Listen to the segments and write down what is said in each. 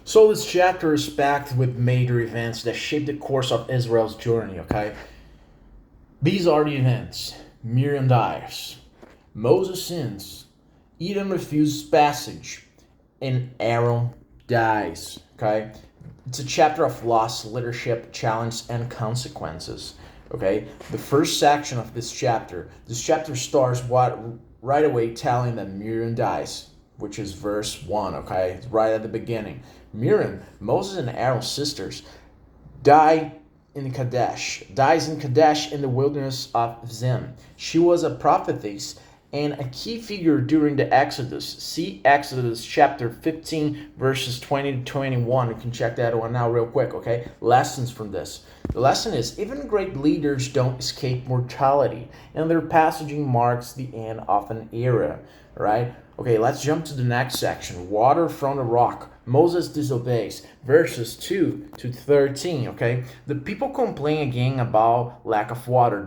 So this chapter is packed with major events that shape the course of Israel's journey, okay? These are the events. Miriam dies. Moses sins. Edom refuses passage. And Aaron dies, okay? It's a chapter of loss, leadership, challenge, and consequences, okay? The first section of this chapter starts what right away telling that Miriam dies, which is verse 1, okay? It's right at the beginning. Miriam, Moses and Aaron's sisters, dies in Kadesh in the wilderness of Zin. She was a prophetess and a key figure during the Exodus. See Exodus chapter 15, verses 20 to 21. You can check that one out real quick, okay? Lessons from this. The lesson is, even great leaders don't escape mortality, and their passaging marks the end of an era, right? Okay, let's jump to the next section. Water from the rock. Moses disobeys. Verses 2 to 13, okay? The people complain again about lack of water.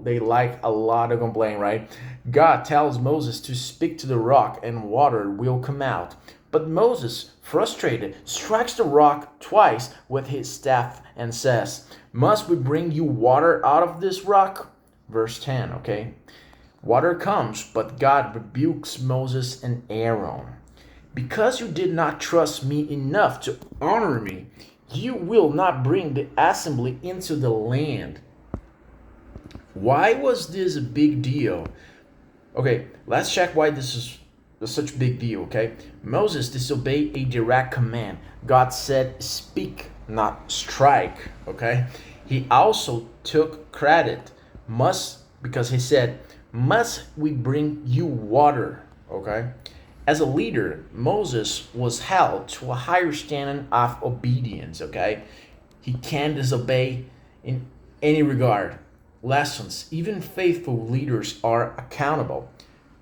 They like a lot of complain, right? God tells Moses to speak to the rock and water will come out. But Moses, frustrated, strikes the rock twice with his staff and says, "Must we bring you water out of this rock?" Verse 10, okay? Water comes, but God rebukes Moses and Aaron. "Because you did not trust me enough to honor me, you will not bring the assembly into the land." Why was this a big deal? Okay, let's check why this is such a big deal, okay? Moses disobeyed a direct command. God said, "Speak, not strike," okay? He also took credit, because he said, "Must we bring you water?" Okay? As a leader, Moses was held to a higher standard of obedience, okay? He can't disobey in any regard. Lessons, even faithful leaders are accountable.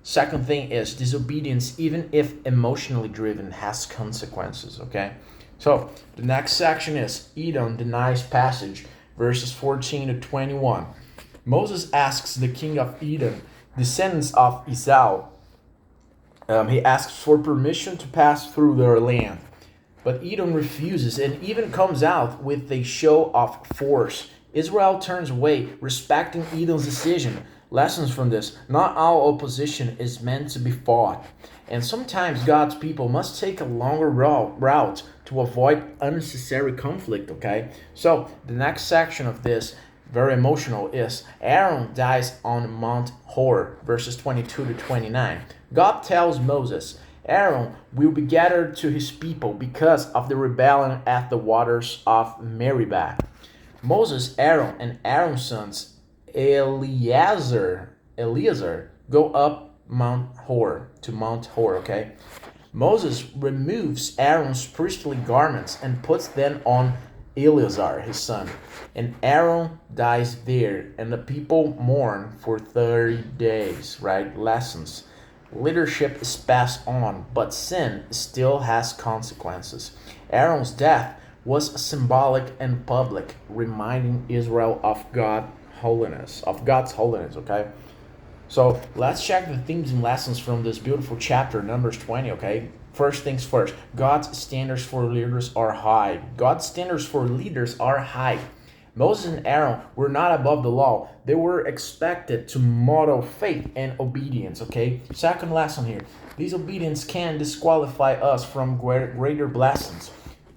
Second thing is, disobedience, even if emotionally driven, has consequences, okay? So, the next section is Edom denies passage, verses 14 to 21. Moses asks the king of Edom, descendants of Esau, he asks for permission to pass through their land. But Edom refuses and even comes out with a show of force. Israel turns away, respecting Edom's decision. Lessons from this: not all opposition is meant to be fought. And sometimes God's people must take a longer route to avoid unnecessary conflict, okay? So, the next section of this, very emotional, is Aaron dies on Mount Hor, verses 22 to 29. God tells Moses, Aaron will be gathered to his people because of the rebellion at the waters of Meribah. Moses, Aaron, and Aaron's sons Eleazar go up Mount Hor, okay? Moses removes Aaron's priestly garments and puts them on Eleazar, his son. And Aaron dies there, and the people mourn for 30 days, right? Lessons. Leadership is passed on, but sin still has consequences. Aaron's death was symbolic and public, reminding Israel of God's holiness, okay? So let's check the themes and lessons from this beautiful chapter, Numbers 20, okay? First things first, God's standards for leaders are high. God's standards for leaders are high. Moses and Aaron were not above the law. They were expected to model faith and obedience, okay? Second lesson here, disobedience can disqualify us from greater blessings.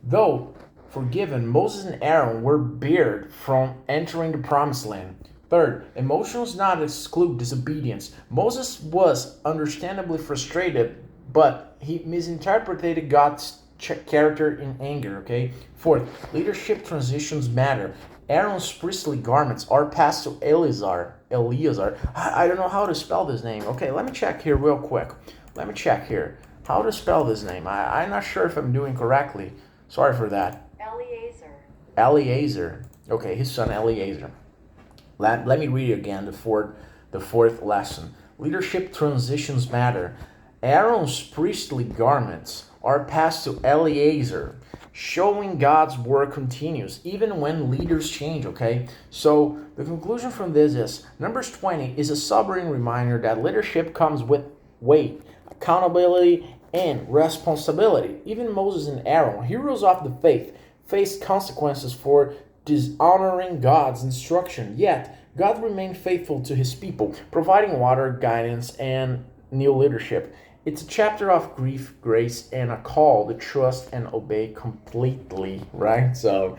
Though forgiven, Moses and Aaron were barred from entering the promised land. Third, emotions not exclude disobedience. Moses was understandably frustrated, but he misinterpreted God's character in anger, okay? Fourth, leadership transitions matter. Aaron's priestly garments are passed to Eleazar. I don't know how to spell this name. Okay, let me check here real quick. How to spell this name? I'm not sure if I'm doing correctly. Sorry for that. Eleazar. Okay, his son Eleazar. Let me read it again, the fourth lesson. Leadership transitions matter. Aaron's priestly garments are passed to Eleazar, showing God's work continues even when leaders change, okay? So the conclusion from this is Numbers 20 is a sobering reminder that leadership comes with weight, accountability, and responsibility. Even Moses and Aaron, heroes of the faith, faced consequences for dishonoring God's instruction. Yet, God remained faithful to his people, providing water, guidance, and new leadership. It's a chapter of grief, grace, and a call to trust and obey completely, right? So,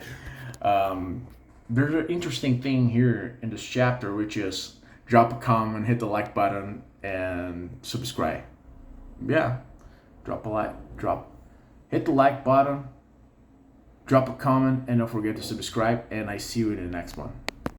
there's an interesting thing here in this chapter, which is drop a comment, hit the like button, and subscribe. Yeah, hit the like button, drop a comment, and don't forget to subscribe. And I see you in the next one.